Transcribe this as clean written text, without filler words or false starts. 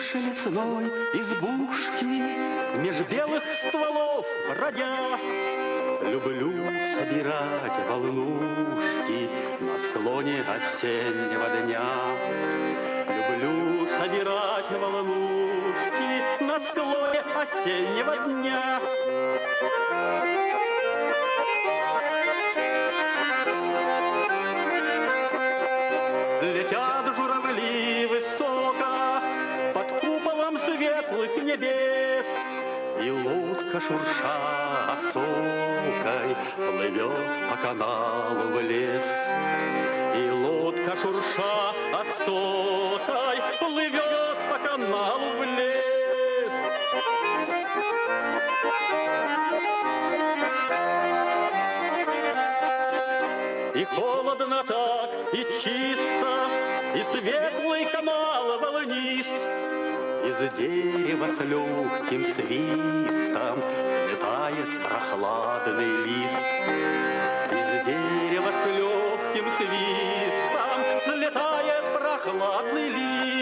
крыши лесной избушки, меж белых стволов бродя, люблю собирать волнушки на склоне осеннего дня. Люблю собирать волнушки на склоне осеннего дня. Летят журавли высоко под куполом светлых небес, и лодка, шурша осокой, плывет по каналу в лес. И лодка, шурша осокой, плывет по каналу в лес. И холодно так, и чисто, и светлый канал волнист. Из дерева с легким свистом слетает прохладный лист. Из дерева с легким свистом слетает прохладный лист.